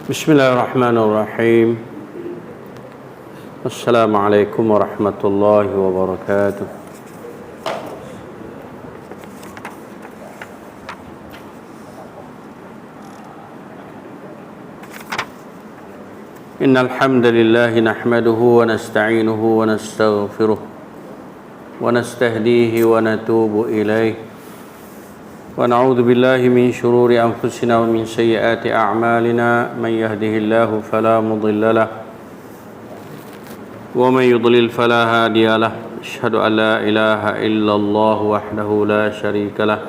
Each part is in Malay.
بسم الله الرحمن الرحيم. السلام عليكم ورحمة الله وبركاته. إن الحمد لله نحمده ونستعينه ونستغفره ونستهديه ونتوب إليه ونعوذ بالله من شرور أنفسنا ومن سيئات أعمالنا. من يهده الله فلا مضل له ومن يضلل فلا هادي له. أشهد أن لا إله إلا الله وحده لا شريك له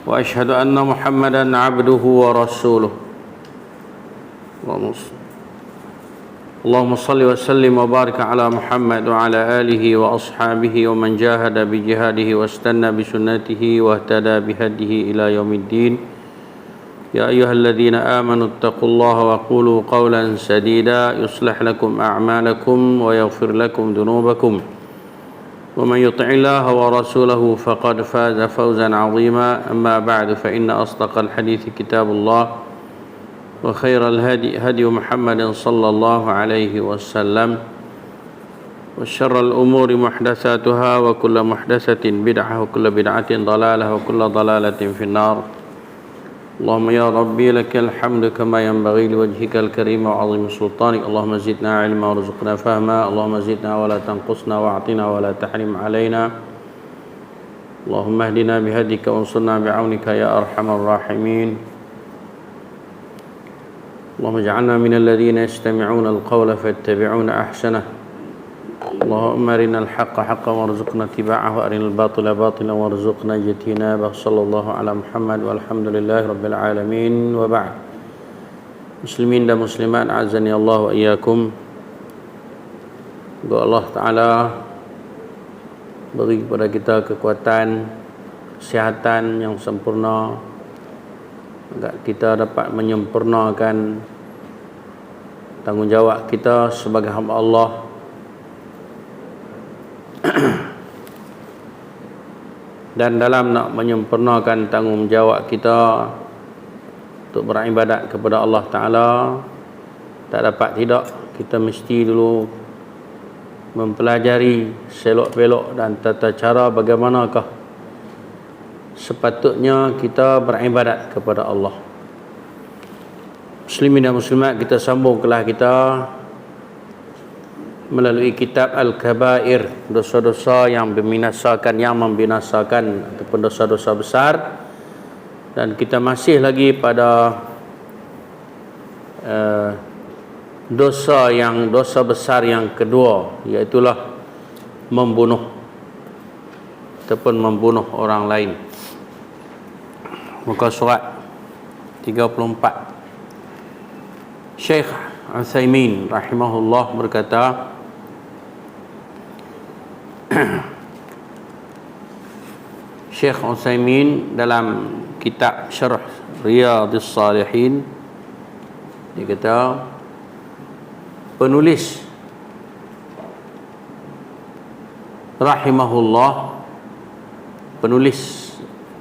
وأشهد أن محمدا عبده ورسوله. اللهم صل وسلم وبارك على محمد وعلى آله وأصحابه ومن جاهد بجهاده واستنى بسنته واهتدى بهديه إلى يوم الدين. يا أيها الذين آمنوا اتقوا الله وقولوا قولا سديدا يصلح لكم أعمالكم ويغفر لكم ذنوبكم ومن يطع الله ورسوله فقد فاز فوزا عظيما. أما بعد فإن أصدق الحديث كتاب الله وخير الهدي هدي محمد صلى الله عليه وسلم وشر الأمور محدثاتها وكل محدثة بدعة وكل بدعة ضلالة وكل ضلالة في النار. اللهم يا ربي لك الحمد كما ينبغي لوجهك الكريم وعظيم سلطانك. اللهم زدنا علما وارزقنا فهما. اللهم زدنا ولا تنقصنا واعطنا ولا تحرم علينا. اللهم اهدنا بهديك وانصرنا بعونك يا أرحم الراحمين. اللهم اجعلنا من الذين يستمعون القول فيتبعون أحسنه. اللهم أرنا الحق حقا وارزقنا اتباعه وأرنا الباطل باطلا وارزقنا اجتنابه. صلى الله على محمد والحمد لله رب العالمين. وبعد. Muslimin dan muslimat azani Allah wa iyyakum. Semoga Allah Ta'ala beri kepada kita kekuatan, kesihatan yang sempurna agar kita dapat menyempurnakan tanggungjawab kita sebagai hamba Allah dan dalam nak menyempurnakan tanggungjawab kita untuk beribadat kepada Allah Ta'ala, tak dapat tidak kita mesti dulu mempelajari selok-belok dan tata cara bagaimanakah sepatutnya kita beribadat kepada Allah. Muslimin dan muslimat, kita sambung kelas kita melalui kitab Al-Kabair, dosa-dosa yang membinasakan ataupun dosa-dosa besar, dan kita masih lagi pada dosa besar yang kedua, iaitulah membunuh ataupun membunuh orang lain. Muka surat 34. Syekh Utsaimin rahimahullah berkata, Syekh Utsaimin dalam kitab Syarh Riyadhus Shalihin, dia kata penulis rahimahullah, penulis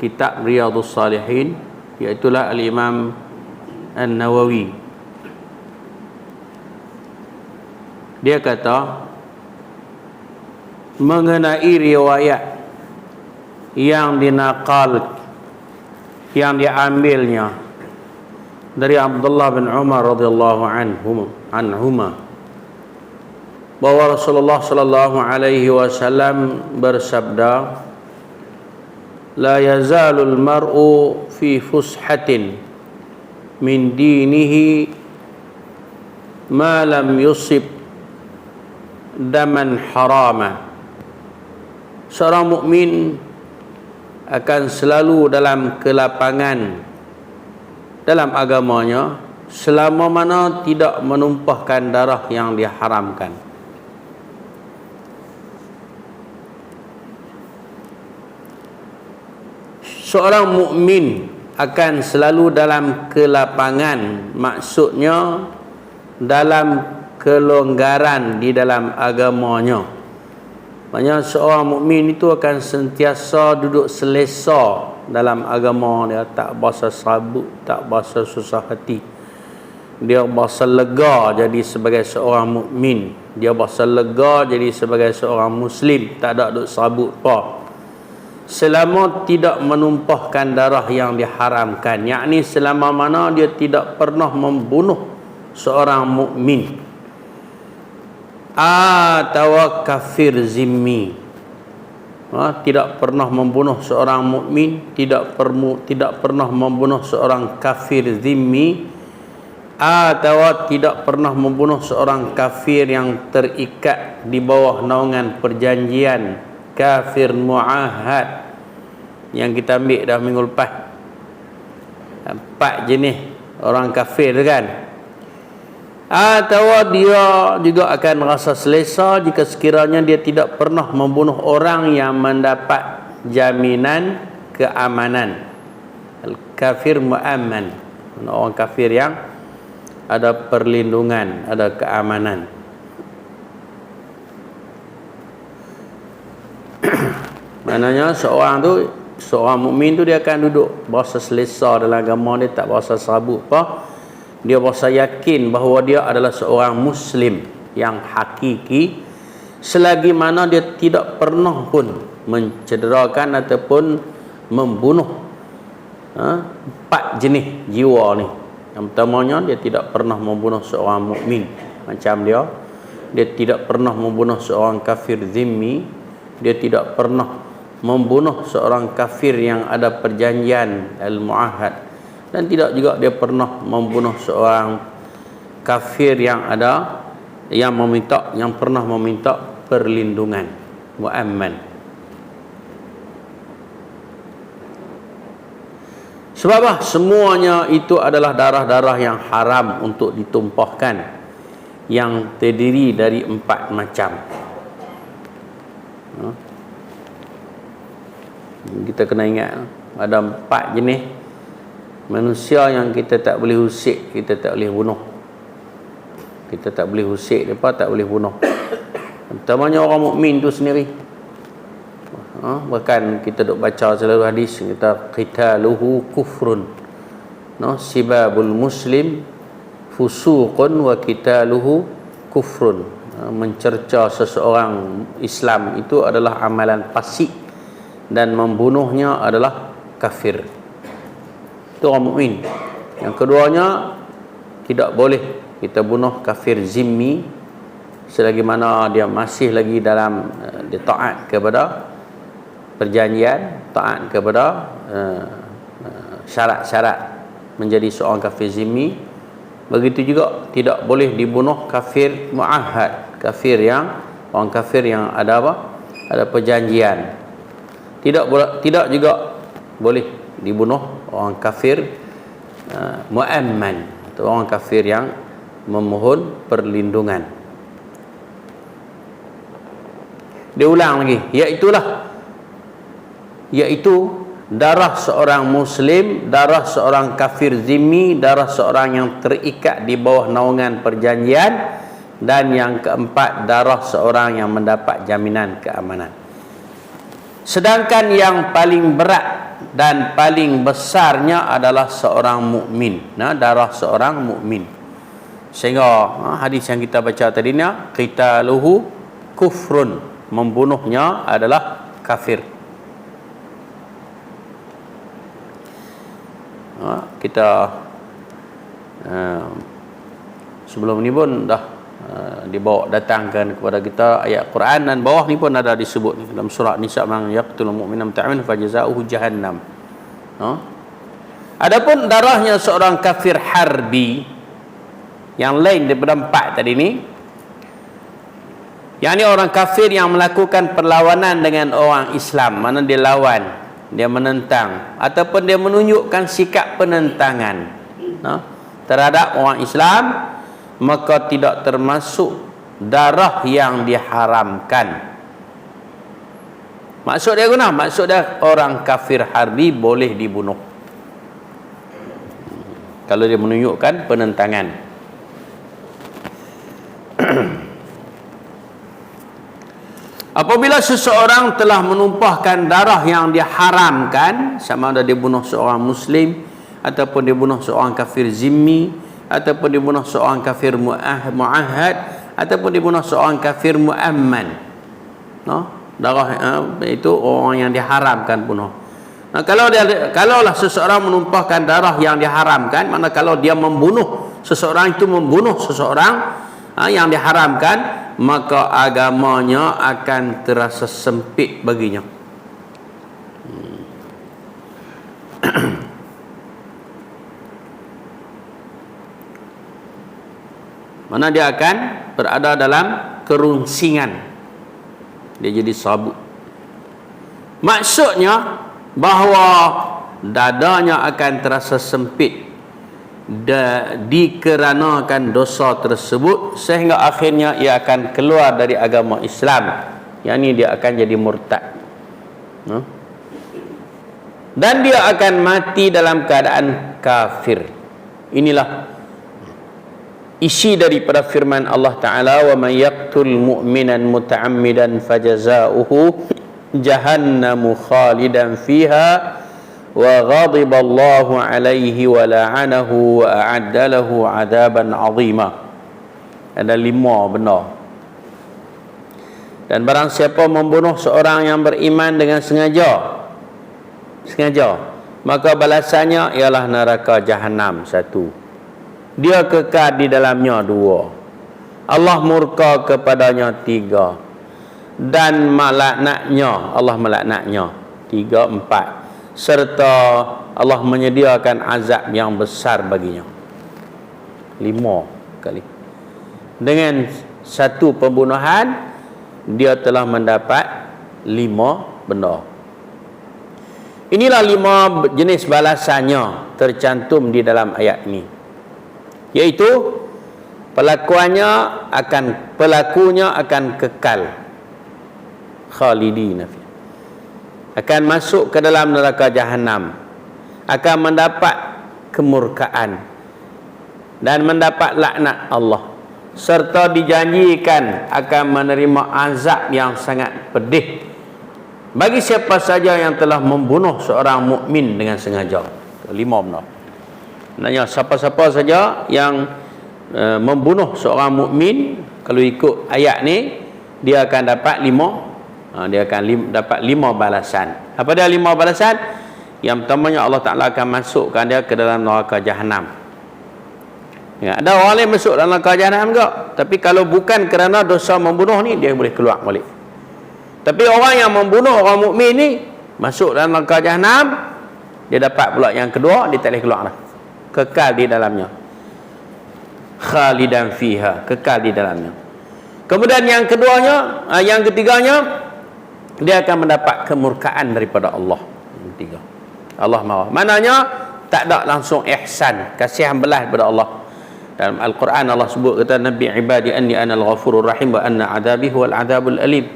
kitab Riyadhus Shalihin, iaitulah Al-Imam An-Nawawi. Dia kata mengenai riwayat yang diambilnya dari Abdullah bin Umar radhiyallahu anhuma bahwa Rasulullah sallallahu alaihi wasallam bersabda, la yazalul mar'u fi fushatin min dinihi ma lam yusib daman harama. Seorang mukmin akan selalu dalam kelapangan dalam agamanya selama mana tidak menumpahkan darah yang diharamkan. Seorang mukmin akan selalu dalam kelapangan, maksudnya dalam kelonggaran di dalam agamanya. Maksudnya seorang mukmin itu akan sentiasa duduk selesa dalam agama dia, tak berasa sabut, tak berasa susah hati. Dia berasa lega jadi sebagai seorang mukmin. Dia berasa lega jadi sebagai seorang muslim, tak ada duk sabut apa. Selama tidak menumpahkan darah yang diharamkan, yakni selama mana dia tidak pernah membunuh seorang mukmin atau kafir zimmi. Tidak pernah membunuh seorang mukmin, tidak pernah membunuh seorang kafir zimmi, atau tidak pernah membunuh seorang kafir yang terikat di bawah naungan perjanjian, kafir muahad yang kita ambil dah minggu lepas. 4 jenis orang kafir kan. Atau dia juga akan rasa selesa jika sekiranya dia tidak pernah membunuh orang yang mendapat jaminan keamanan. Al-kafir mu'amman, orang kafir yang ada perlindungan, ada keamanan. Maknanya seorang mukmin tu dia akan duduk berasa selesa dalam agama dia, tak berasa sabut apa. Dia berasa yakin bahawa dia adalah seorang muslim yang hakiki, selagi mana dia tidak pernah pun mencederakan ataupun membunuh 4 jenis jiwa ni. Yang pertamanya, dia tidak pernah membunuh seorang mukmin macam dia tidak pernah membunuh seorang kafir zimmi, dia tidak pernah membunuh seorang kafir yang ada perjanjian al-muahad, dan tidak juga dia pernah membunuh seorang kafir yang pernah meminta perlindungan, mu'amman. Sebab semuanya itu adalah darah-darah yang haram untuk ditumpahkan, yang terdiri dari 4 macam. Kita kena ingat ada 4 jenis manusia yang kita tak boleh usik, kita tak boleh bunuh. Kita tak boleh usik mereka, tak boleh bunuh. Pertamanya orang mukmin tu sendiri. Bahkan kita duk baca selalu hadis, kita qitaluhu kufrun, sibabul muslim fusuqun wa qitaluhu kufrun. Mencerca seseorang Islam itu adalah amalan fasik, dan membunuhnya adalah kafir. Itu orang mukmin. Yang keduanya, tidak boleh kita bunuh kafir zimmi selagi mana dia masih lagi dalam dia taat kepada perjanjian, taat kepada syarat-syarat menjadi seorang kafir zimmi. Begitu juga tidak boleh dibunuh kafir muahad, orang kafir yang ada apa? Ada perjanjian. Tidak juga boleh dibunuh orang kafir mu'amman, atau orang kafir yang memohon perlindungan. Dia ulang lagi, iaitu darah seorang muslim, darah seorang kafir zimmi, darah seorang yang terikat di bawah naungan perjanjian, dan yang keempat, darah seorang yang mendapat jaminan keamanan. Sedangkan yang paling berat dan paling besarnya adalah seorang mukmin, darah seorang mukmin. Sehingga hadis yang kita baca tadi ni, qitaluhu kufrun, membunuhnya adalah kafir. Kita sebelum ni pun dah dibawa datangkan kepada kita ayat Quran, dan bawah ni pun ada disebut dalam surah Nisa, man yaqtul mu'mina muta'ammidan fajazaohu jahannam. Adapun darahnya seorang kafir harbi yang lain daripada 4 tadi ni, yakni orang kafir yang melakukan perlawanan dengan orang Islam, mana dia lawan, dia menentang, ataupun dia menunjukkan sikap penentangan terhadap orang Islam, maka tidak termasuk darah yang diharamkan. Maksud dia guna? Maksud dia orang kafir harbi boleh dibunuh kalau dia menunjukkan penentangan. Apabila seseorang telah menumpahkan darah yang diharamkan, sama ada dia bunuh seorang muslim, ataupun dia bunuh seorang kafir zimmi, ataupun dia bunuh seorang kafir mu'ahad, ataupun dia bunuh seorang kafir mu'amman, no? Darah itu orang yang diharamkan bunuh. Nah, kalaulah seseorang menumpahkan darah yang diharamkan, mana kalau dia membunuh seseorang, itu membunuh seseorang yang diharamkan, maka agamanya akan terasa sempit baginya. Mana dia akan berada dalam kerungsingan, dia jadi sabuk. Maksudnya bahawa dadanya akan terasa sempit dikarenakan dosa tersebut, sehingga akhirnya ia akan keluar dari agama Islam, yakni dia akan jadi murtad, dan dia akan mati dalam keadaan kafir. Inilah isi daripada firman Allah Ta'ala, wa man yaqtul mu'minan muta'ammidan fajaza'uhu jahannamu khalidan fiha wa ghadiballahu alaihi wa la'anahu wa a'adda lahu 'adaban 'azima. Ada 5 benda. Dan barang siapa membunuh seorang yang beriman dengan sengaja, maka balasannya ialah neraka jahanam. 1, dia kekal di dalamnya. 2, Allah murka kepadanya. 3, dan melaknatnya, Allah melaknatnya. 3, 4, serta Allah menyediakan azab yang besar baginya. 5 kali. Dengan 1 pembunuhan, dia telah mendapat 5 benda. Inilah 5 jenis balasannya tercantum di dalam ayat ini, iaitu pelakunya akan kekal, khalidina fi, akan masuk ke dalam neraka jahanam, akan mendapat kemurkaan dan mendapat laknat Allah, serta dijanjikan akan menerima azab yang sangat pedih bagi siapa saja yang telah membunuh seorang mukmin dengan sengaja. 5 benda. Maknanya siapa-siapa saja yang membunuh seorang mukmin, kalau ikut ayat ni, dia akan dapat 5. Dia akan dapat 5 balasan. Apa dia 5 balasan? Yang pertamanya, Allah Ta'ala akan masukkan dia ke dalam neraka jahanam. Ya, ada orang lain masuk dalam neraka jahanam juga, tapi kalau bukan kerana dosa membunuh ni, dia boleh keluar balik. Tapi orang yang membunuh orang mukmin ni masuk dalam neraka jahanam, dia dapat pula yang kedua, dia tak boleh keluar dah. Kekal di dalamnya. Khalidan fiha, kekal di dalamnya. Kemudian yang ketiganya, dia akan mendapat kemurkaan daripada Allah. 3, Allah marah. Maknanya tak ada langsung ihsan, kasihan belas daripada Allah. Dalam Al-Quran Allah sebut, kata Nabi ibadi anni anal ghafurur rahim wa anna adabi huwal adabul alim.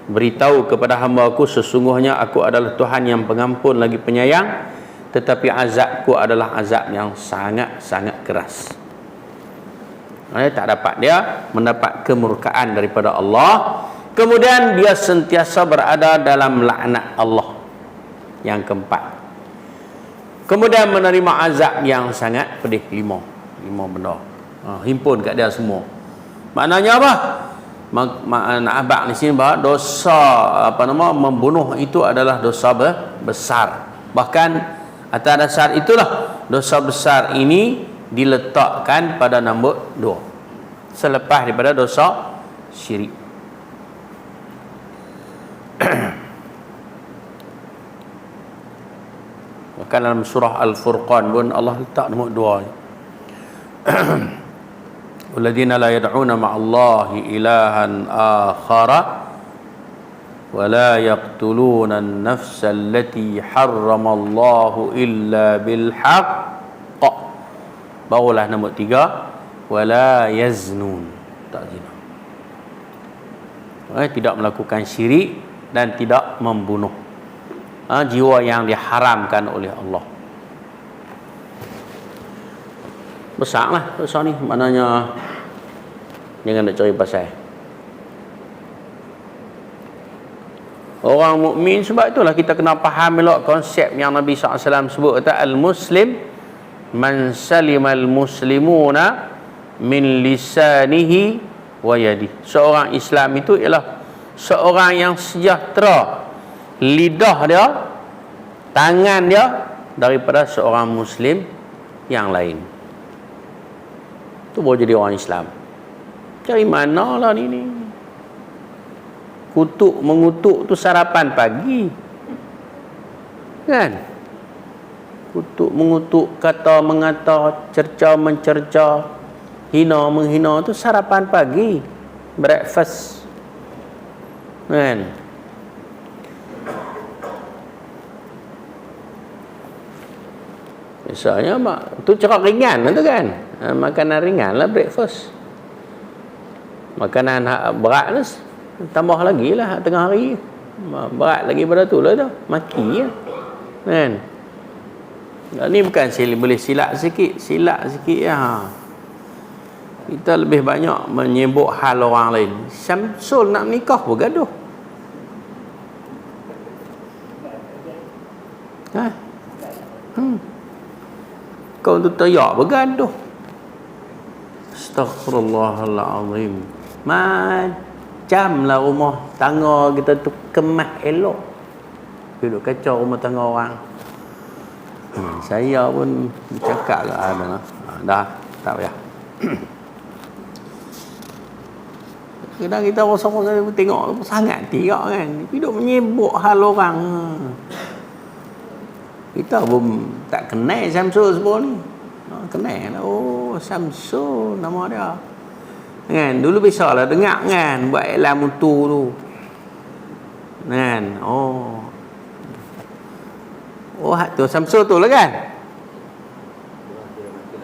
Beritahu kepada hamba aku, sesungguhnya aku adalah Tuhan yang pengampun lagi penyayang, tetapi azabku adalah azab yang sangat-sangat keras. Tak dapat dia mendapat kemurkaan daripada Allah. Kemudian dia sentiasa berada dalam laknat Allah. Yang keempat, kemudian menerima azab yang sangat pedih. 5 benda. Himpun kat dia semua. Maknanya apa? Nak abang di sini bahawa dosa membunuh itu adalah dosa besar. Bahkan atas dasar itulah dosa besar ini diletakkan pada nombor 2, selepas daripada dosa syirik. Bahkan dalam surah Al-Furqan pun Allah letak nombor 2. Walladzina la yad'una ma'allahi ilahan akhara wa la yaqtuluna an-nafsa allati harramallahu illa bil haqq. Barulah nombor 3, wa la yaznun, tak zina. Tidak melakukan syirik dan tidak membunuh. Jiwa yang diharamkan oleh Allah. Besarlah dosa ni, maknanya jangan nak cari pasal. Orang mukmin. Sebab itulah kita kena faham elok konsep yang Nabi SAW sebut kata al-muslim man salimal muslimuna min lisanihi wa yadihi. Seorang Islam itu ialah seorang yang sejahtera lidah dia, tangan dia daripada seorang muslim yang lain. Itu baru jadi orang Islam. Dari manalah ni? Kutuk mengutuk tu sarapan pagi. Kan? Kutuk mengutuk, kata mengata, cerca mencerca, hina menghina tu sarapan pagi. Breakfast. Kan? Biasanya tu cerak ringan tu kan. Makanan ringan lah breakfast. Makanan berat tu tambah lagi lah tengah hari. Berat lagi pada tu lah tu. Maki lah. Kan? Ni bukan boleh silap sikit ya. Kita lebih banyak menyebut hal orang lain. Syamsul nak nikah bergaduh. Kau tu teriak bergaduh. Astaghfirullahalazim. Macamlah rumah tangga kita tu kemas elok. Duduk kacau rumah tangga orang. Saya pun cakap lah dah tak payah. Kadang kita rasa tengok sangat tiak kan. Hidup menyebut hal orang. Kita pun tak kenal Syamsul sebab ni. Kenal lah. Oh, Syamsul nama dia. Kan? Dulu biasalah dengar kan buat iklan motor tu. Kan? Oh, hak tu Syamsul tu lah kan?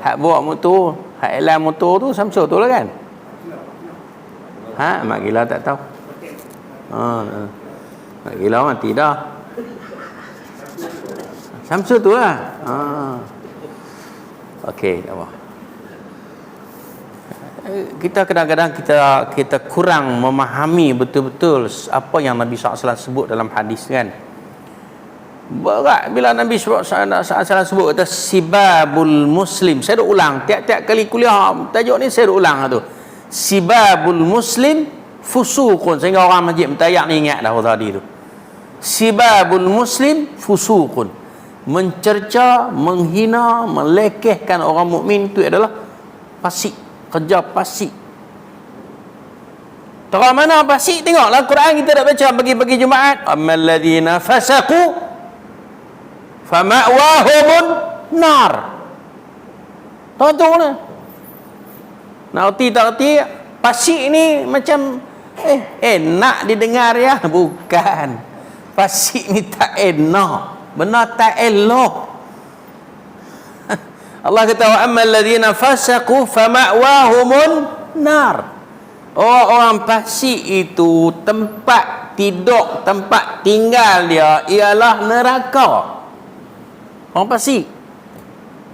Hak buat motor, hak iklan motor tu Syamsul tu lah kan? Mak Gila tak tahu. Mak Gila mati dah. Syamsul tu lah. Okey, tak apa. Kita kadang-kadang kita kurang memahami betul-betul apa yang Nabi SAW sebut dalam hadis kan. Berat bila Nabi SAW sebut kata sibabul muslim. Saya dah ulang tiap-tiap kali kuliah tajuk ni saya dah ulang tu. Sibabul muslim fusuqun, sehingga orang masjid Mentayak ni ingat dah tadi tu. Sibabul muslim fusuqun, mencerca, menghina, melekehkan orang mukmin itu adalah fasik, kerja fasik. Terang mana fasik? Tengoklah Quran kita dah baca bagi-bagi Jumaat. Ammal ladzina fasaqu fama'wahumun nar. Tahu tu mana? Nak erti tak erti, fasik ni macam nak didengar ya? Bukan. Fasik ni tak enak. Benar tak elok. Allah kata wa ammal ladzina fasaqu fama'wahumun nar. Orang fasik itu tempat tidur, tempat tinggal dia ialah neraka. Orang fasik.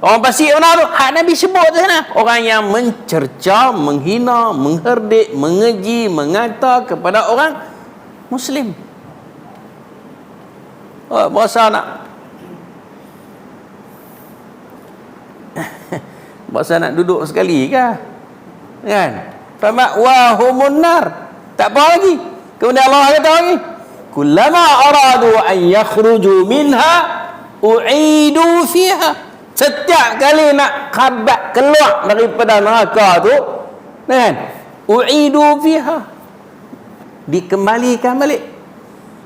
Orang fasik mana tu? Hak Nabi sebut tu sana. Orang yang mencerca, menghina, mengherdik, mengeji, mengata kepada orang Muslim. Berasa nak duduk sekali kah? Kan? Fama'wahumun nar. Tak apa lagi. Kemudian Allah kata lagi, kullama aradu an yakhruju minha u'idu fiha. Setiap kali nak khabat keluar daripada neraka tu, kan? U'idu fiha. Dikembalikan balik.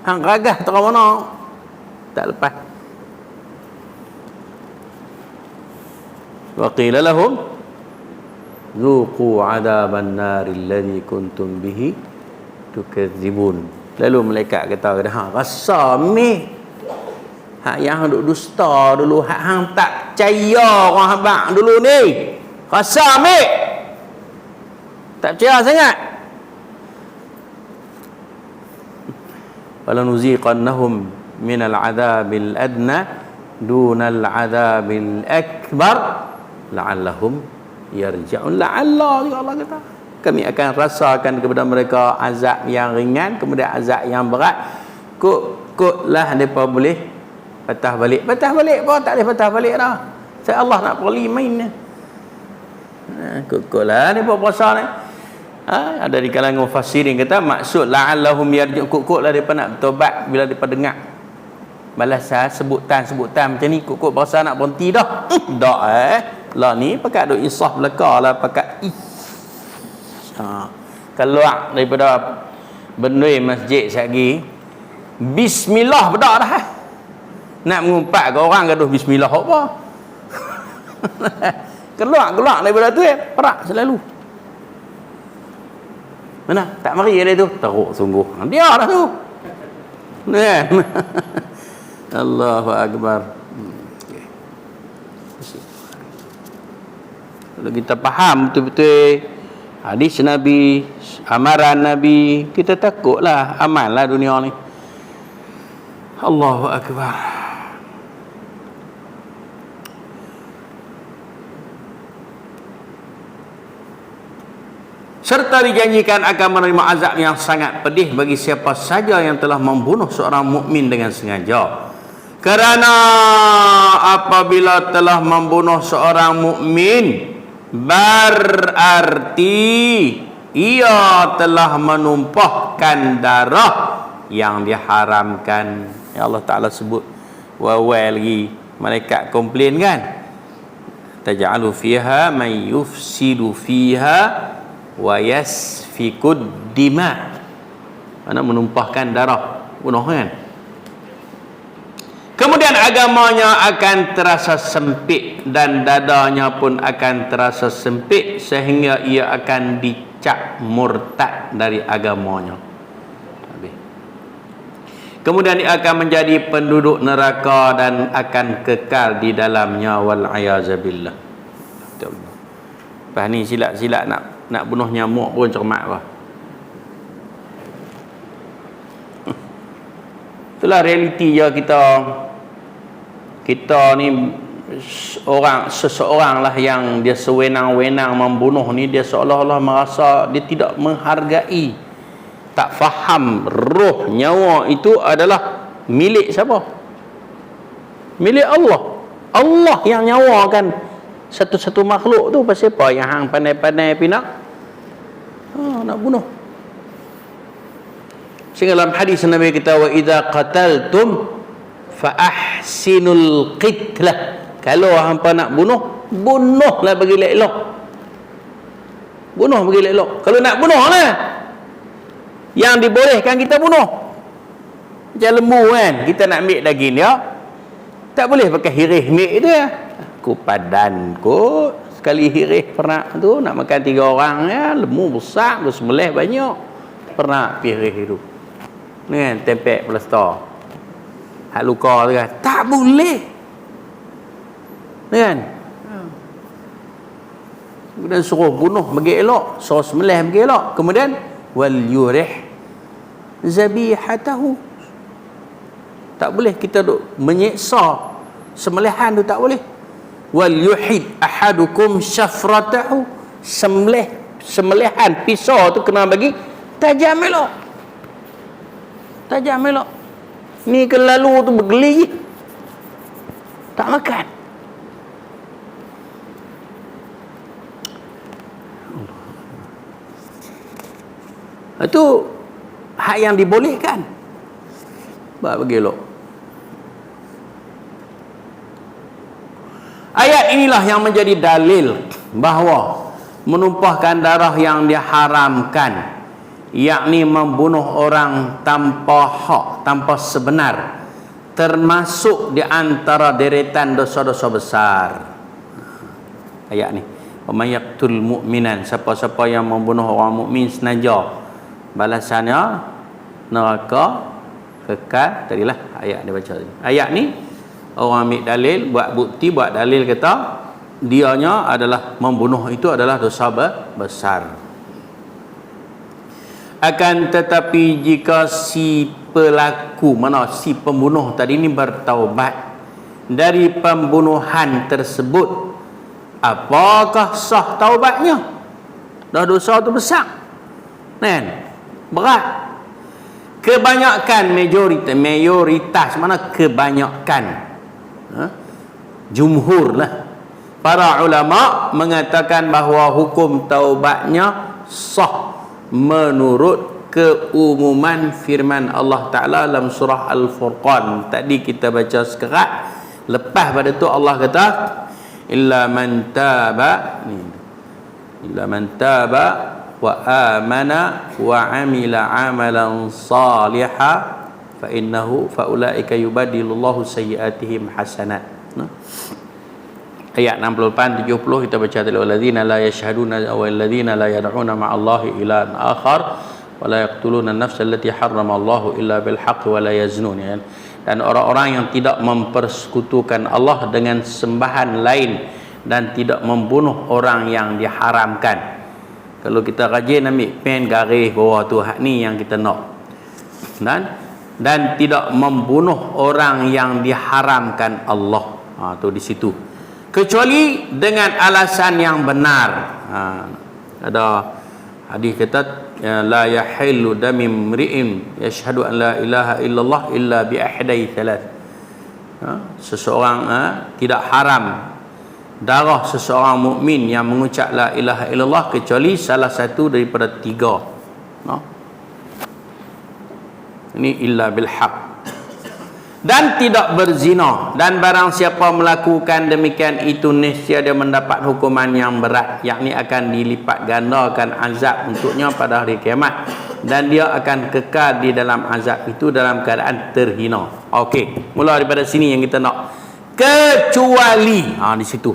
Hang ragah terang mana? Tak lepas. Wa qila lahum zuqu 'adaban nar alladhi kuntum bihi tukadzibun. Lalu malaikat kata, rasa meh. Hak yang duk dusta dulu, hak hang tak percaya orang habaq dulu ni. Rasa meh. Tak percaya sangat. Wala nuziqannahum minal adzabil adna dunal adzabil akbar la'allahum yarji'un. La'alla juga Allah kata, kami akan rasakan kepada mereka azab yang ringan, kemudian azab yang berat, Kok lah mereka boleh patah balik pun tak boleh patah balik dah. Saya Allah nak perli main. Kok lah mereka puasa ni. Ada di kalangan mufassirin kata maksud la'allahum yarji'un, kok lah mereka nak bertobat bila mereka dengar balasan sebutan macam ni, kok puasa nak berhenti dah. Dak lah ni pakai duk insaf belaka lah, pakai keluar daripada bendui masjid lagi bismillah bedak dah. Nak mengumpat ke orang gaduh bismillah apa? keluar daripada tu perak selalu. Mana? Tak mari dia tu. Teruk sungguh. Dia dah tu. Kan? Allahu akbar. Okay. Kalau kita faham betul-betul hadis Nabi, amaran Nabi, kita takutlah amallah dunia ni. Allahu akbar. Serta dijanjikan akan menerima azab yang sangat pedih bagi siapa saja yang telah membunuh seorang mukmin dengan sengaja. Kerana apabila telah membunuh seorang mukmin berarti ia telah menumpahkan darah yang diharamkan. Ya Allah Ta'ala sebut wawal lagi, malaikat komplain kan, taj'alu fiha man yufsidu fiha wa yasfikud dima, mana menumpahkan darah, bunuh kan. Kemudian agamanya akan terasa sempit dan dadanya pun akan terasa sempit sehingga ia akan dicap murtad dari agamanya. Kemudian dia akan menjadi penduduk neraka dan akan kekal di dalamnya, wal ayazabillah. Lepas ni silap-silap nak bunuh nyamuk pun cermat apa. Itulah realiti je kita ni seseorang lah yang dia sewenang-wenang membunuh ni, dia seolah-olah merasa dia tidak menghargai, tak faham roh nyawa itu adalah milik siapa? Milik Allah. Allah yang nyawakan satu-satu makhluk tu. Pasal apa yang hang pandai-pandai pinak nak bunuh. Sehingga dalam hadis Nabi kita, wa idza qataltum fa ahsinul qitlah, kalau hampa nak bunuhlah bagi elok. Bunuh bagi elok. Kalau nak bunuh lah yang dibolehkan kita bunuh. Macam lembu kan, kita nak ambil daging dia, tak boleh pakai hirih ambil dia. Aku padan kot, sekali hirih pernah tu nak makan 3 orang ya, lembu besar, tu sembelih banyak, pernah hirih itu ni kan, tempek plaster hak luka tu kan, tak boleh ni kan. Kemudian suruh bunuh bagi elok, suruh sembelih bagi elok. Kemudian wal yurih zabihatahu, tak boleh kita duk menyeksa sembelihan tu, tak boleh. Wal yuhid ahadukum syafratahu, sembelihan pisau tu kena bagi tajam elok, tajam elok. Ni kelalu tu bergeli tak makan. Itu hak yang dibolehkan, bagi elok. Ayat inilah yang menjadi dalil bahawa menumpahkan darah yang diharamkan, yakni membunuh orang tanpa hak, tanpa sebenar, termasuk di antara deretan dosa-dosa besar. Ayat ni, wa may yaqtul mu'minan, siapa-siapa yang membunuh orang mukmin senaja, balasannya neraka kekal. Tadilah ayat dia baca tadi. Ayat ni orang ambil dalil, buat bukti, buat dalil kata dianya adalah membunuh itu adalah dosa besar. Akan tetapi jika si pelaku, mana si pembunuh tadi ni bertaubat dari pembunuhan tersebut, apakah sah taubatnya? Dah dosa tu besar kan, berat. Kebanyakan, mayoritas mana kebanyakan, jumhur lah para ulama mengatakan bahawa hukum taubatnya sah menurut keumuman firman Allah Ta'ala dalam surah Al-Furqan. Tadi kita baca sekerat. Lepas pada tu Allah kata illa man taba wa amana wa amila amalan salihan fa ulaika yubadilullahu sayyiatihim hasanat. Ayat 68 70 kita baca tadi, walladzina la yashhaduna walladzina la yad'una ma'allahi ilahan akhar wa la yaqtuluna an-nafsa allati harrama Allahu illa bil haqqi wa la yaznun, ya. Dan orang-orang yang tidak mempersekutukan Allah dengan sembahan lain dan tidak membunuh orang yang diharamkan. Kalau kita rajin ambil pen garis bawah tu, hak ni yang kita nak. Dan tidak membunuh orang yang diharamkan Allah. Tu di situ. Kecuali dengan alasan yang benar. Ada hadis kata la yahillu dami mri'in yashhadu an la ilaha illallah illa bi ahdai thalath. Seseorang tidak haram darah seseorang mukmin yang mengucap la ilaha illallah kecuali salah satu daripada 3. Ini illa bil haq. Dan tidak berzina, dan barang siapa melakukan demikian itu nescaya dia mendapat hukuman yang berat, yakni akan dilipat gandakan azab untuknya pada hari kiamat, dan dia akan kekal di dalam azab itu dalam keadaan terhina. Okey, mula daripada sini yang kita nak. Kecuali di situ.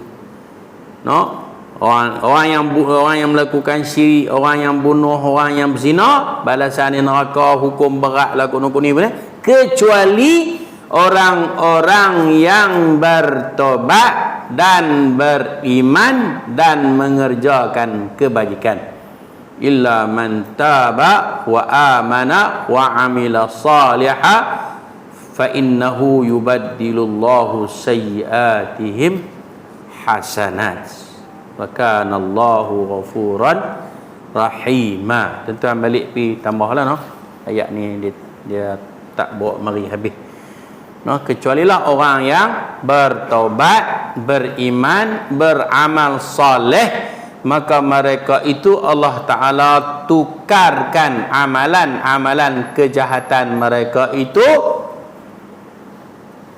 Orang yang melakukan syirik, orang yang bunuh, orang yang berzina, balasan di neraka, hukum berat lah ni, kecuali orang-orang yang bertobat dan beriman dan mengerjakan kebajikan. Illa man taba wa amana wa amila salihan fa innahu yubaddilullahu sayyiatihim hasanat wa kana Allahu ghafuran rahima. Tuan-tuan balik pi tambahlah ayat ni dia tak bawa mari habis. Kecualilah orang yang bertaubat, beriman, beramal soleh, maka mereka itu Allah Ta'ala tukarkan amalan-amalan kejahatan mereka itu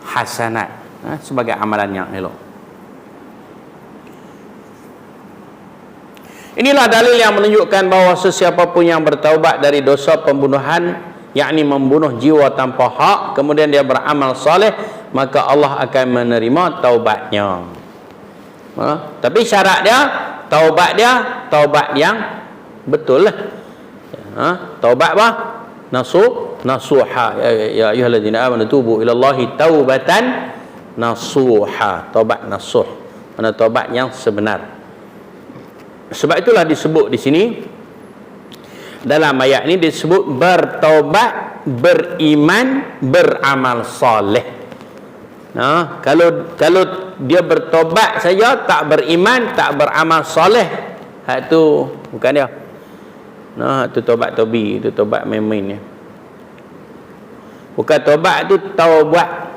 hasanat, sebagai amalan yang elok. Inilah dalil yang menunjukkan bahawa sesiapa pun yang bertaubat dari dosa pembunuhan, yakni membunuh jiwa tanpa hak, kemudian dia beramal soleh, maka Allah akan menerima taubatnya. Tapi syarat dia taubat yang betul lah. Taubat apa? Nasuha. Ya ayyuhalladzina amanu tubu ilallahi taubatan nasuha. Taubat nasuh. Mana taubat yang sebenar. Sebab itulah disebut di sini dalam ayat ini disebut bertaubat, beriman, beramal soleh. Kalau dia bertobat saja, tak beriman, tak beramal soleh, hak tu bukan dia. Itu tobat tobi, itu tobat main-main ya. Bukan tobat, itu taubat.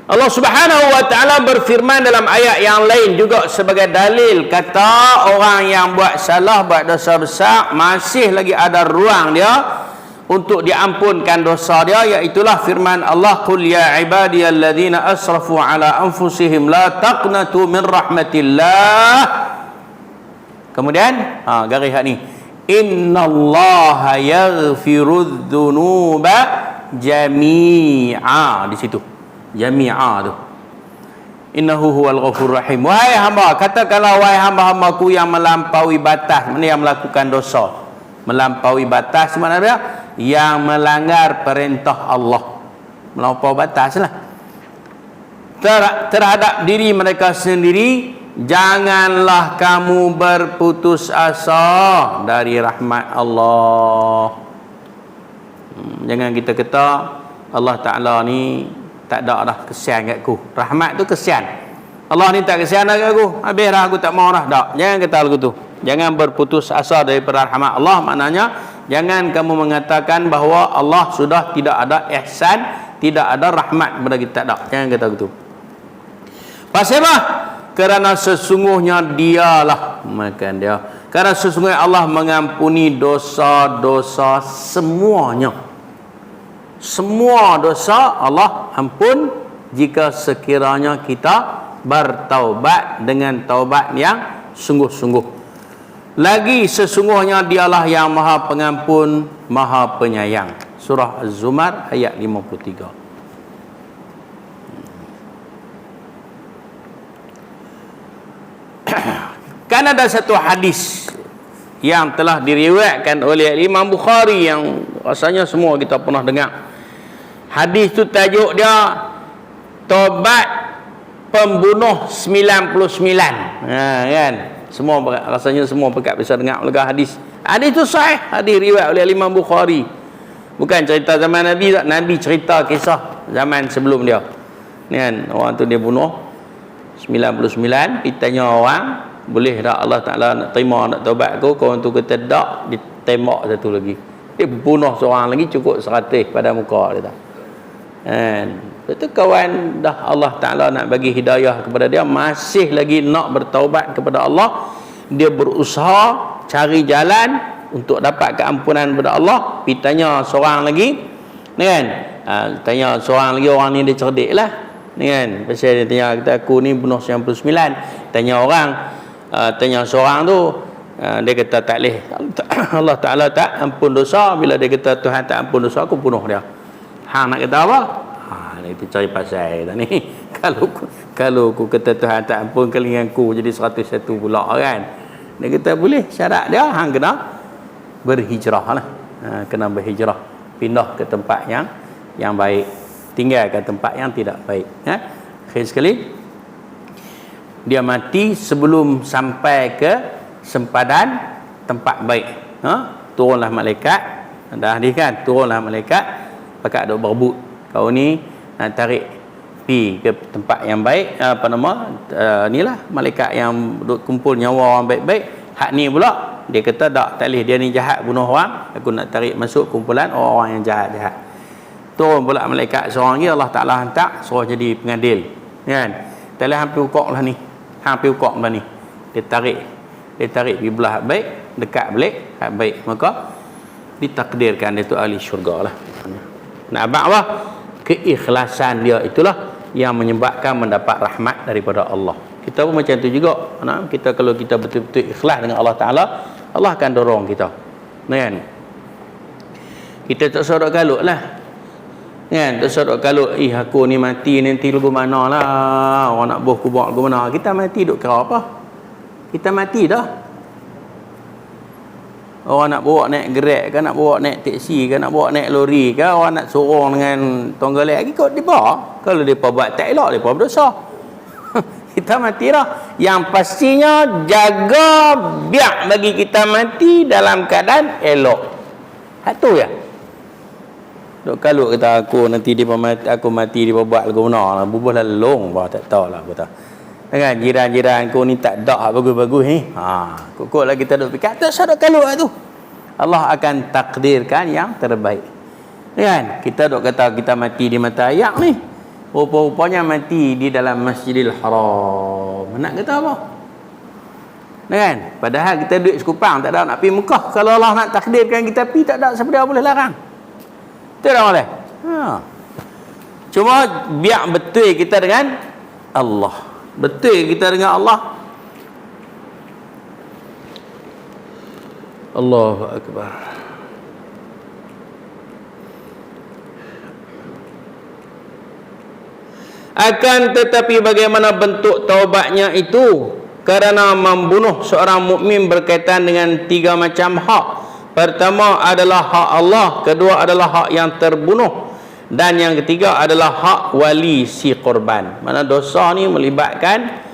Allah Subhanahu wa ta'ala berfirman dalam ayat yang lain juga sebagai dalil, kata orang yang buat salah, buat dosa besar, masih lagi ada ruang dia untuk diampunkan dosa dia, iaitulah firman Allah, qul ya ibadiyalladzina asrafu ala anfusihim la taqnatu min rahmatillah. Kemudian garis hak ni, innallaha yaghfirudz dzunuba jami'a. Di situ jami'a tu, innahu huwal ghafurur rahim. Wahai hamba, katakanlah wahai hamba-hambaku yang melampaui batas, mana yang melakukan dosa, melampaui batas mana dia? Yang melanggar perintah Allah, melampaui batas lah terhadap diri mereka sendiri. Janganlah kamu berputus asa dari rahmat Allah. Jangan kita kata Allah Ta'ala ni tak ada dah kesian kat ku. Rahmat tu kesian. Allah ni tak kasihan dah aku, habis dah aku tak mau dah. Tak, jangan kata lagu tu. Jangan berputus asa daripada rahmat Allah. Maknanya jangan kamu mengatakan bahawa Allah sudah tidak ada ihsan, tidak ada rahmat kepada kita. Tak, jangan kata begitu. Pasal apa? Kerana sesungguhnya dialah, makan dia. Kerana sesungguhnya Allah mengampuni dosa-dosa semuanya. Semua dosa Allah ampun jika sekiranya kita bertaubat dengan taubat yang sungguh-sungguh. Lagi sesungguhnya dialah yang maha pengampun, maha penyayang. Surah Az-Zumar ayat 53. Kan ada satu hadis yang telah diriwayatkan oleh Imam Bukhari yang rasanya semua kita pernah dengar. Hadis tu tajuk dia Taubat Pembunuh 99. Kan? Semua rasanya semua pekat bisa dengar lega hadis. Hadis tu sahih, hadis riwayat oleh Imam Bukhari. Bukan cerita zaman Nabi tak, Nabi cerita kisah zaman sebelum dia. Ni kan, orang tu dia bunuh 99, ditanya orang, boleh tak Allah Taala nak terima nak taubat aku? Kau tu kata tak, ditembak satu lagi. Dia bunuh seorang lagi cukup 100 pada muka dia tak. Kan? Itu kawan dah Allah Ta'ala nak bagi hidayah kepada dia, masih lagi nak bertaubat kepada Allah. Dia berusaha cari jalan untuk dapat keampunan kepada Allah. Pergi tanya seorang lagi, kan? Tanya seorang lagi, orang ni dia cerdik lah, kan? Pasal dia tanya, kata aku ni bunuh 99. Tanya orang, tanya seorang tu, dia kata tak boleh, Allah Ta'ala tak ampun dosa. Bila dia kata Tuhan tak ampun dosa, aku bunuh dia. Hang nak kata apa? Itu cari pasal dah ni. Kalau aku kata Tuhan tak ampun kelinganku jadi 101 pula kan. Dia kata boleh, syarat dia hang kena berhijrah lah. Kena berhijrah, pindah ke tempat yang baik, tinggalkan tempat yang tidak baik. Akhir sekali dia mati sebelum sampai ke sempadan tempat baik. Turunlah malaikat, dah ni kan, turunlah malaikat pakat duk berebut. Kau ni nak tarik pi ke tempat yang baik, apa nama, inilah malaikat yang duk kumpul nyawa orang baik-baik. Hak ni pula dia kata tak boleh, dia ni jahat bunuh orang, aku nak tarik masuk kumpulan orang yang jahat-jahat. Turun pula malaikat seorang lagi, Allah Ta'ala hantar suruh jadi pengadil, kan? Talah hampir ukok lah ni, hampir ukok lah ni, dia tarik pergi belah hak baik, dekat balik hak baik, maka ditakdirkan dia tu ahli syurga lah. Nak abang apa? Keikhlasan dia itulah yang menyebabkan mendapat rahmat daripada Allah. Kita pun macam tu juga. Kita kalau kita betul-betul ikhlas dengan Allah Ta'ala, Allah akan dorong kita. Kan? Kita tak sorok kalut lah. Kan? Tak sorok kalut, aku ni mati nanti lagu mana lah. Orang nak boh kubur lagu mana. Kita mati duk kira apa? Kita mati dah. Orang nak bawa naik Grab ke, nak bawa naik teksi ke, nak bawa naik lori ke, orang nak sorong dengan tonggalek, ikut mereka. Kalau mereka buat tak elok, mereka berdosa. Kita mati dah. Yang pastinya jaga biak bagi kita mati dalam keadaan elok. Itu ya. Dok kalau kata aku nanti dia mati, aku mati dia buat lagu mana lah, bubuh lalong bah tak tahu lah betul. Kan jiran-jiran kau ni tak dak bagus-bagus ni. Kok lagi kita duk fikir tak sadar kalau tu. Allah akan takdirkan yang terbaik. Kan? Kita duk kata kita mati di mata ayak ni. Rupa-rupanya mati di dalam Masjidil Haram. Nak kata apa? Kan? Padahal kita duit sekupang tak ada nak pergi Mekah. Kalau Allah nak takdirkan kita pergi, tak ada siapa dia boleh larang. Tak boleh. Cuma biar betul kita dengan Allah. Betul kita dengan Allah. Allahu Akbar. Akan tetapi bagaimana bentuk taubatnya itu? Kerana membunuh seorang mukmin berkaitan dengan 3 macam hak. Pertama adalah hak Allah, kedua adalah hak yang terbunuh, dan yang ketiga adalah hak wali si korban. Mana dosa ni melibatkan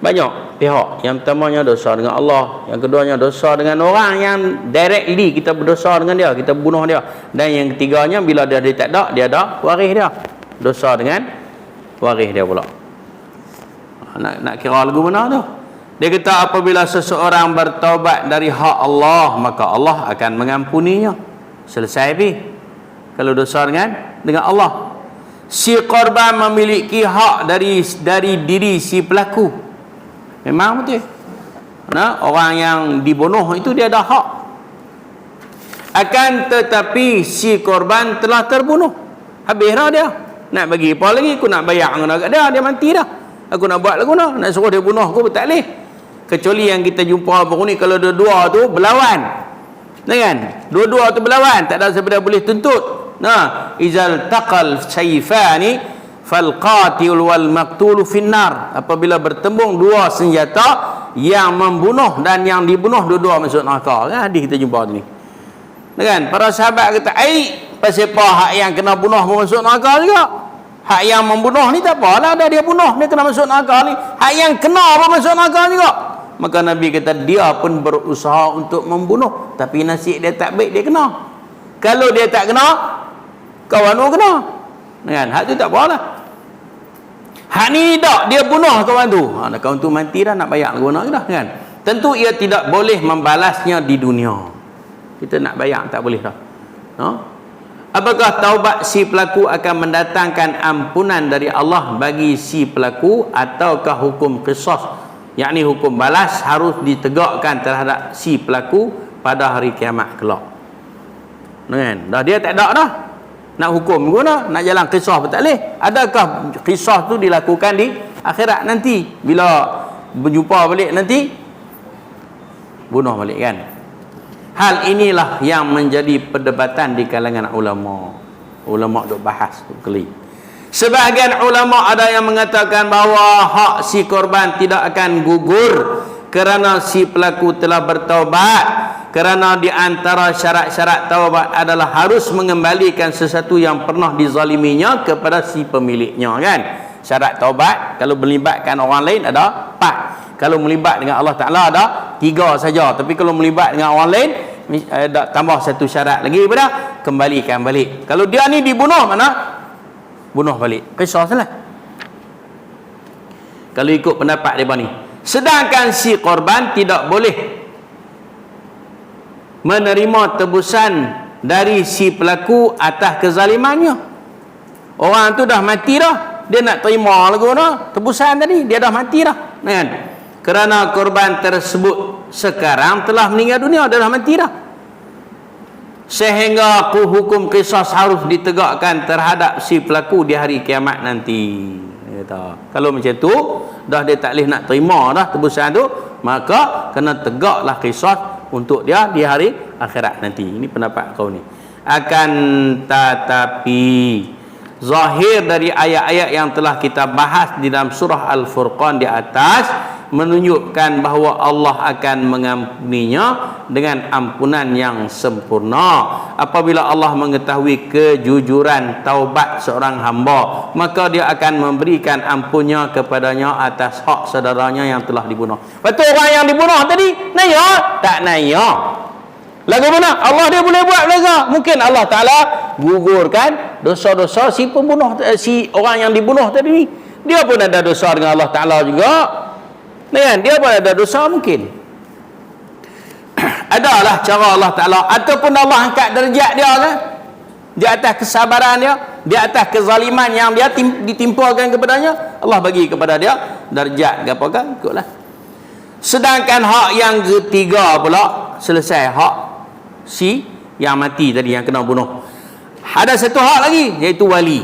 banyak pihak. Yang pertamanya dosa dengan Allah, yang keduanya dosa dengan orang yang directly kita berdosa dengan dia, kita bunuh dia, dan yang ketiganya bila dia tak ada, dia ada waris dia, dosa dengan waris dia pula. Nak kira lagu mana tu? Dia kata apabila seseorang bertaubat dari hak Allah, maka Allah akan mengampuninya. Selesai pi. Kalau dosa dengan Allah. Si korban memiliki hak dari diri si pelaku. Memang betul. Nah, orang yang dibunuh itu dia ada hak. Akan tetapi si korban telah terbunuh. Habis dah dia. Nak bagi apa lagi? Aku nak bayar dengan dia. Dia mati dah. Aku nak buat lagu nak suruh dia bunuh aku tak boleh. Kecuali yang kita jumpa baru ni, kalau dua-dua tu berlawan. Kan? Dua-dua tu berlawan, tak ada siapa boleh tuntut. Nah, izal taqal sayfani fal qatil wal maqtul finnar. Apabila bertembung dua senjata, yang membunuh dan yang dibunuh dua-dua masuk neraka. Kan hadis kita jumpa ni. Kan? Para sahabat kata, pasal apa hak yang kena bunuh masuk neraka juga? Hak yang membunuh ni tak apalah, dah dia bunuh, dia kena masuk neraka ni. Hak yang kena apa masuk neraka juga? Maka Nabi kata dia pun berusaha untuk membunuh, tapi nasib dia tak baik, dia kena. Kalau dia tak kena, kawan tu kena. Kan? Hak tu tak apalah. Hak ni tak, dia bunuh kawan tu. Kawan tu mati dah, nak bayar guna ke dah, kan? Tentu ia tidak boleh membalasnya di dunia. Kita nak bayar tak boleh dah. Apakah taubat si pelaku akan mendatangkan ampunan dari Allah bagi si pelaku, ataukah hukum qisas, yakni hukum balas harus ditegakkan terhadap si pelaku pada hari kiamat kelak? Kan? Dah dia tak ada dah. Nak hukum guna, nak jalan qisas pun tak boleh. Adakah qisas tu dilakukan di akhirat nanti? Bila berjumpa balik nanti bunuh balik, kan? Hal inilah yang menjadi perdebatan di kalangan ulama. Ulama duk bahas duk keli. Sebahagian ulama ada yang mengatakan bahawa hak si korban tidak akan gugur kerana si pelaku telah bertaubat, kerana di antara syarat-syarat taubat adalah harus mengembalikan sesuatu yang pernah dizaliminya kepada si pemiliknya, kan? Syarat taubat kalau melibatkan orang lain ada 4. Kalau melibat dengan Allah Ta'ala ada 3 saja. Tapi kalau melibat dengan orang lain, ada tambah satu syarat lagi pada kembalikan balik. Kalau dia ni dibunuh, mana? Bunuh balik. Qisas lah. Kalau ikut pendapat dia ni. Sedangkan si korban tidak boleh menerima tebusan dari si pelaku atas kezalimannya. Orang tu dah mati dah. Dia nak terima lagi tebusan tadi. Dia dah mati dah. Kan? Kerana korban tersebut sekarang telah meninggal dunia, dah mati dah. Sehingga hukum qisas harus ditegakkan terhadap si pelaku di hari kiamat nanti. Kalau macam tu, dah dia tak boleh nak terima dah tebusan tu, maka kena tegaklah qisas untuk dia di hari akhirat nanti. Ini pendapat kau ni. Akan tetapi zahir dari ayat-ayat yang telah kita bahas di dalam surah Al-Furqan di atas menunjukkan bahawa Allah akan mengampuninya dengan ampunan yang sempurna. Apabila Allah mengetahui kejujuran taubat seorang hamba, maka dia akan memberikan ampunnya kepadanya atas hak saudaranya yang telah dibunuh. Betul orang yang dibunuh tadi naya? Tak naya. Lagu mana? Allah dia boleh buat lagu. Mungkin Allah Ta'ala gugurkan dosa-dosa si pembunuh, si orang yang dibunuh tadi ni. Dia pun ada dosa dengan Allah Ta'ala juga. Kan? Dia pun ada dosa mungkin. Adalah cara Allah Ta'ala. Ataupun Allah angkat derajat dia kan? Di atas kesabaran dia, di atas kezaliman yang dia ditimpakan kepadanya, Allah bagi kepada dia derajat ke apa kan? Ikutlah. Sedangkan hak yang ketiga pula, selesai hak si yang mati tadi, yang kena bunuh. Ada satu hak lagi, iaitu wali.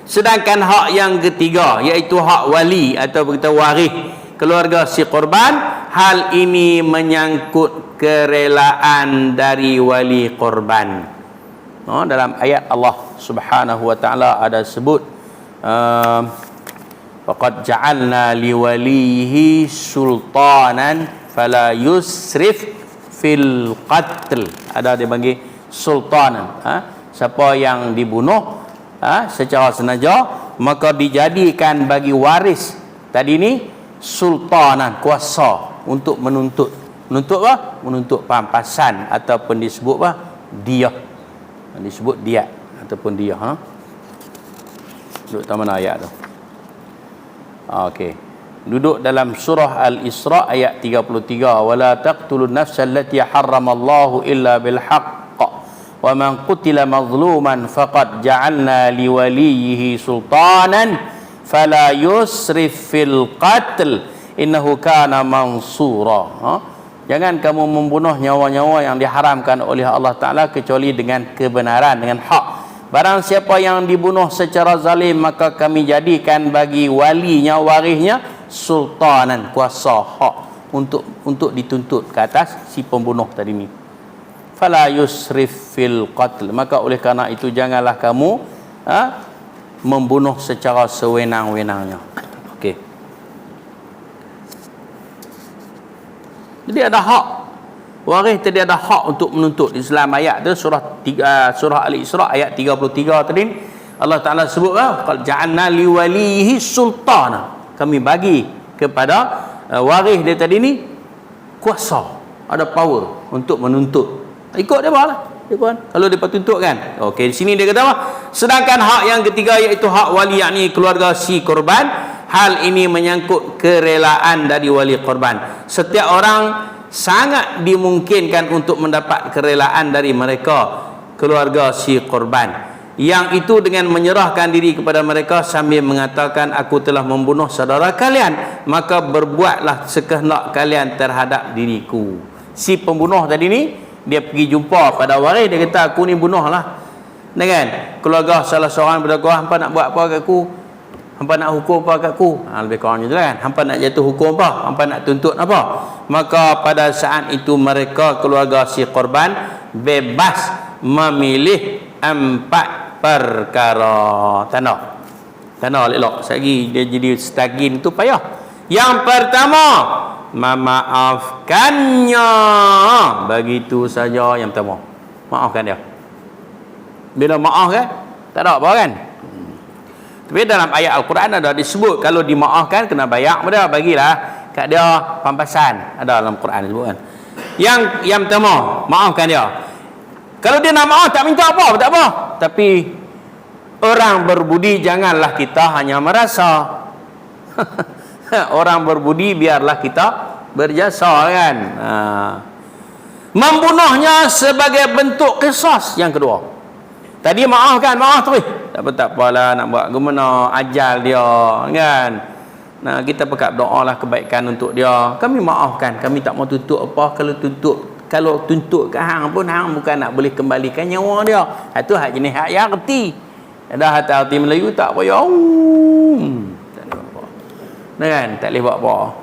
Sedangkan hak yang ketiga, iaitu hak wali atau kita waris keluarga si korban, hal ini menyangkut kerelaan dari wali korban. Dalam ayat Allah Subhanahu wa taala ada sebut faqad ja'alna liwalihi sultanan fala yusrif fil qatl. Ada dia bagi sultanan, siapa yang dibunuh secara sengaja, maka dijadikan bagi waris tadi ni sultanan, kuasa untuk menuntut. Menuntut apa? Menuntut pampasan ataupun disebut apa? Diyah. Disebut diat ataupun diyah. Duduk taman ayat tu. Okey. duduk dalam surah Al-Isra ayat 33, wala taqtulun nafsal lati harramallahu illa bil haqq wa man qutila mazluman faqad ja'alna liwaliyhi sultanan fala yusrif fil qatl innahu kana mansura. Jangan kamu membunuh nyawa-nyawa yang diharamkan oleh Allah Ta'ala kecuali dengan kebenaran, dengan hak. Barang siapa yang dibunuh secara zalim, maka kami jadikan bagi walinya, warisnya, sultanan, kuasa hak untuk dituntut ke atas si pembunuh tadi ni. Fala yusrif fil qatl. Maka oleh kerana itu janganlah kamu membunuh secara sewenang-wenangnya. Okey. Jadi ada hak. Waris tadi ada hak untuk menuntut. Di dalam ayat tu surah Al-Isra ayat 33 tadi Allah Taala sebut qad ja'alna liwalihi sultana. Kami bagi kepada waris dia tadi ni kuasa, ada power untuk menuntut. Ikut dia lah. Dia pun kalau dia tuntut kan. Okey, di sini dia kata apa? Sedangkan hak yang ketiga iaitu hak wali, yakni keluarga si korban. Hal ini menyangkut kerelaan dari wali korban. Setiap orang sangat dimungkinkan untuk mendapat kerelaan dari mereka, keluarga si korban, yang itu dengan menyerahkan diri kepada mereka sambil mengatakan, aku telah membunuh saudara kalian, maka berbuatlah sekehendak kalian terhadap diriku. Si pembunuh tadi ni, dia pergi jumpa pada waris, dia kata, aku ni bunuh lah, kan? Keluarga salah seorang berkata, hampa nak buat apa kat aku? Hampa nak hukum apa kat aku? Lebih kurang macam tu kan. Hampa nak jatuh hukum apa? Hampa nak tuntut apa? Maka pada saat itu mereka, keluarga si korban, bebas memilih 4 perkara. Tanda elok. Lagi dia jadi stagin tu payah. Yang pertama, memaafkannya. Begitu saja yang pertama. Maafkan dia. Bila maaf kan, tak ada apa kan? Tapi dalam ayat Al-Quran ada disebut kalau dimaafkan kena bayar pada, bagilah kat dia pampasan. Ada dalam Quran disebut kan. Yang pertama, maafkan dia. Kalau dia nak maaf tak minta apa, tak apa. Tapi orang berbudi janganlah kita hanya merasa. Orang berbudi biarlah kita berjasa kan. Membunuhnya sebagai bentuk qisas. Yang kedua, tadi maafkan, maaf terus. Tak apalah, nak buat gimana, ajal dia kan. Nah, kita berkat doalah kebaikan untuk dia. Kami maafkan, kami tak mau tuntut apa. Kalau tuntut ke hang pun, hang bukan nak boleh kembalikan nyawa dia. Itu hak jenis hak yang erti. Ada hati-hati Melayu tak payah. Tak boleh buat apa. Kan? Tak boleh buat apa.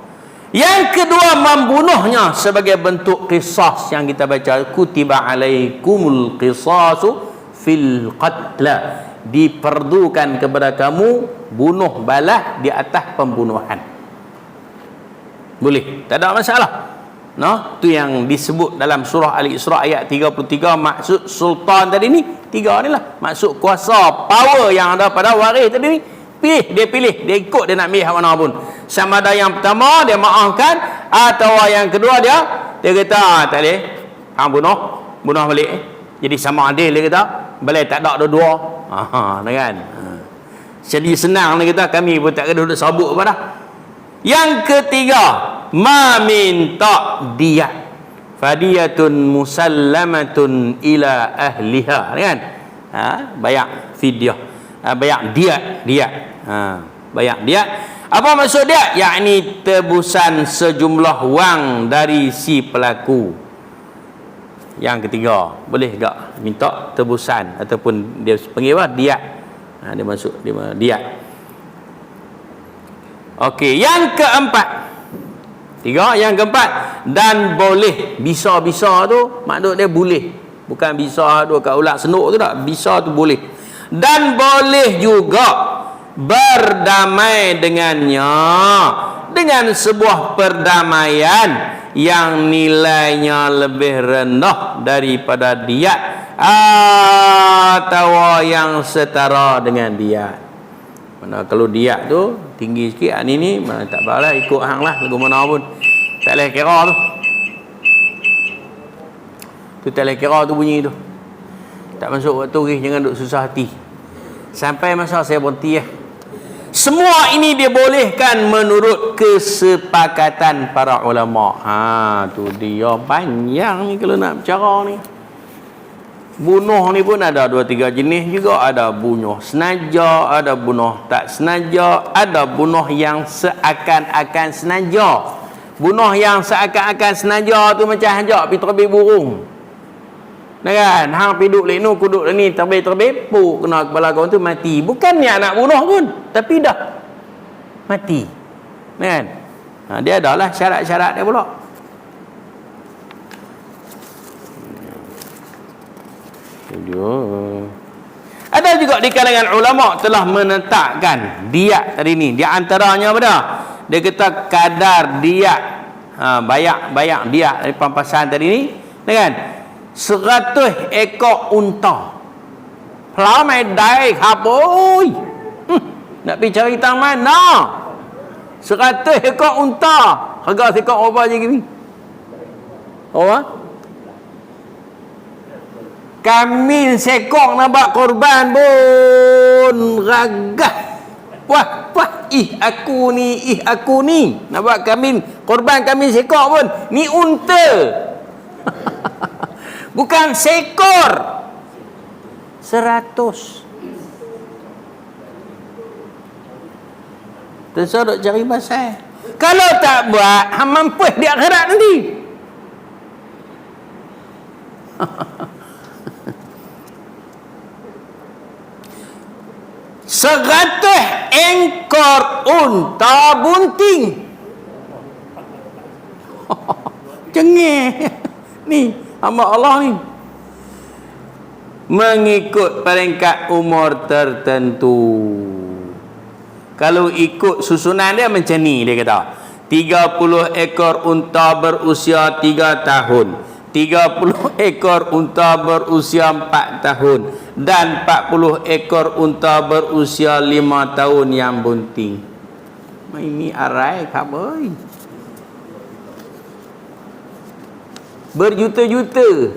Yang kedua, membunuhnya sebagai bentuk qisas yang kita baca, kutiba alaikumul qisasu fil qatla. Diperdukan kepada kamu bunuh balas di atas pembunuhan. Boleh, tak ada masalah. Tu yang disebut dalam surah Al-Isra ayat 33. Maksud sultan tadi ni, 3 ni lah. Maksud kuasa, power yang ada pada waris tadi ni. Pilih, dia ikut, dia nak milih mana pun. Sama ada yang pertama dia maafkan, atau yang kedua dia kata tak boleh, hang bunuh balik. Jadi sama adil, dia kata boleh, tak ada dua-dua. Kan? Jadi senang dia kata, kami pun tak kena duduk sabuk apa dah. Yang ketiga, meminta diyat. Fadiyatun musallamatun ila ahliha, kan? Bayar fidyah. Bayar diat. Bayar diat. Apa maksud diat? Yakni tebusan sejumlah wang dari si pelaku. Yang ketiga, boleh tak minta tebusan ataupun dia panggil apa? Diat. Dia masuk diat. Okey, yang keempat. 3, yang keempat, dan boleh. Bisa-bisa tu maksud dia boleh. Bukan bisa tu kat ulat senuk tu tak. Bisa tu boleh. Dan boleh juga berdamai dengannya dengan sebuah perdamaian yang nilainya lebih rendah daripada diat atau yang setara dengan diat. Mana kalau diat tu tinggi sikit, ni mana tak apalah, ikut hang lah lagu mana pun. Tak boleh kira tu. Tu tak boleh kira tu bunyi tu. Tak masuk waktu jangan duk susah hati. Sampai masa saya berhenti Semua ini dia bolehkan menurut kesepakatan para ulama. Tu dia panjang ni kalau nak bercara ni. Bunuh ni pun ada 2-3 jenis juga. Ada bunuh senaja, ada bunuh tak senaja, ada bunuh yang seakan-akan senaja. Bunuh yang seakan-akan senaja tu macam hajak pergi terbih burung. Nah kan, hang pergi duduk lek ku duduk ni terbih puk kena kepala kau tu mati. Bukan niat nak bunuh pun, tapi dah mati. Nah kan? Dia adalah syarat-syarat dia pula. Ada juga di kalangan ulama telah menetapkan diat tadi ni. Di antaranya apa dah? Dia kata kadar diat, bayak diat dari pampasan tadi ni, kan? 100 ekor unta. Pelamai dai haboi. Nak pergi cari tang mana? 100 ekor unta. Harga sekor apa je gini? Apa? Kambing sekok nak buat korban pun ragah. Wah, aku ni nak buat kambing korban kambing sekok pun ni unta. Bukan sekor. 100. Terus cari pasal. Kalau tak buat, hang mampus di akhirat nanti. 100 ekor unta bunting. Cengih. Ni, hamba Allah ni. Mengikut peringkat umur tertentu. Kalau ikut susunan dia macam ni, dia kata. 30 ekor unta berusia 3 tahun. 30 ekor unta berusia 4 tahun dan 40 ekor unta berusia 5 tahun yang bunting. Ini arai kaboi. Berjuta-juta.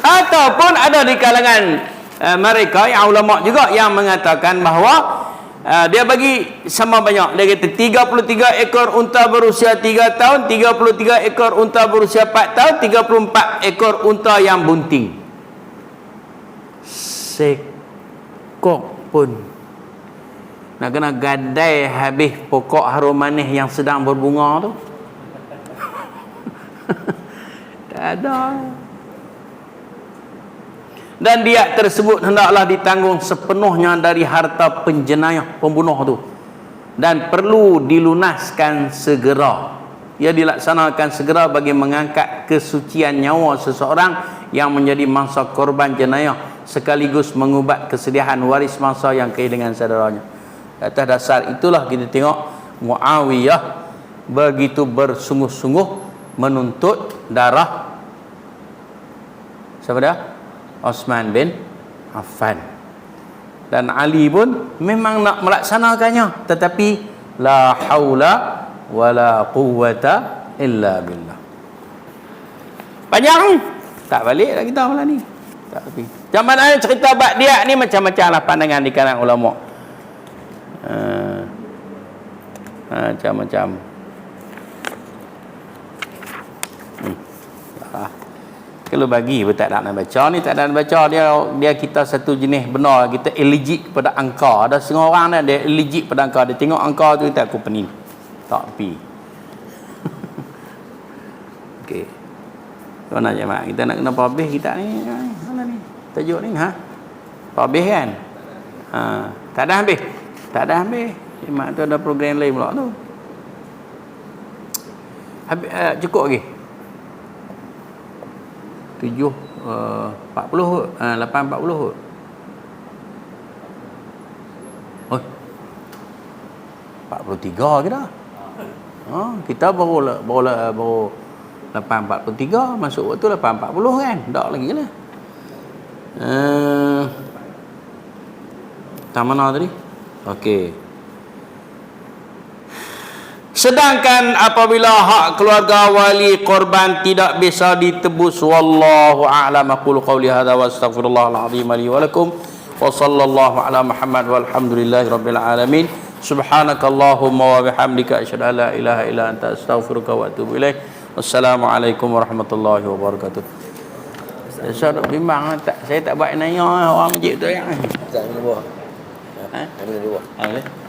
Ataupun ada di kalangan mereka yang ulama juga yang mengatakan bahawa dia bagi sama banyak. Dia kata 33 ekor unta berusia 3 tahun, 33 ekor unta berusia 4 tahun, 34 ekor unta yang bunting. Sekok pun nak kena gadai habis pokok harum manis yang sedang berbunga tu. Tak ada. Dan diat tersebut hendaklah ditanggung sepenuhnya dari harta penjenayah pembunuh tu dan perlu dilunaskan segera. Ia dilaksanakan segera bagi mengangkat kesucian nyawa seseorang yang menjadi mangsa korban jenayah sekaligus mengubat kesedihan waris mangsa yang kehilangan saudaranya. Atas dasar itulah kita tengok Muawiyah begitu bersungguh-sungguh menuntut darah siapa dia? Osman bin Affan. Dan Ali pun memang nak melaksanakannya, tetapi la haula wala quwwata illa billah. Panjang tak balik dah kita malam ni. Tak tapi. Zaman mana cerita bab dia ni macam-macam lah pandangan di kalangan ulama. Macam-macam. Kalau bagi pun tak nak baca ni, tak nak baca dia kita satu jenis benar, kita allergic pada angka. Ada setengah orang dia allergic pada angka, dia tengok angka tu tak aku pening. Tak pi. Okey. Mana je mak, kita nak kena publish kita ni. Mana ni? Tajuk ni publish kan? Tak ada habis. Tak ada habis. Mak tu ada program lain pula tu. Habis cukup lagi. 40 840 oh 43 ke dah. Kita baru 843 masuk waktu 840 kan. Tak lagi lah. Tak mana tadi? Okey. Sedangkan apabila hak keluarga wali korban tidak bisa ditebus, wallahu a'lam. Aqulu qawli hadza wa astaghfirullahal azim li wa lakum Wa sallallahu ala Muhammad walhamdulillahi rabbil alamin. Subhanakallahumma wa bihamdika asyhadu an la ilaha illa anta astaghfiruka wa atubu ilaik. Wassalamualaikum warahmatullahi wabarakatuh. Saya duk bimbang tak, saya tak baik nanya orang masjid tu yang. Tak minum buah. Ha? Tak minum buah. Boleh.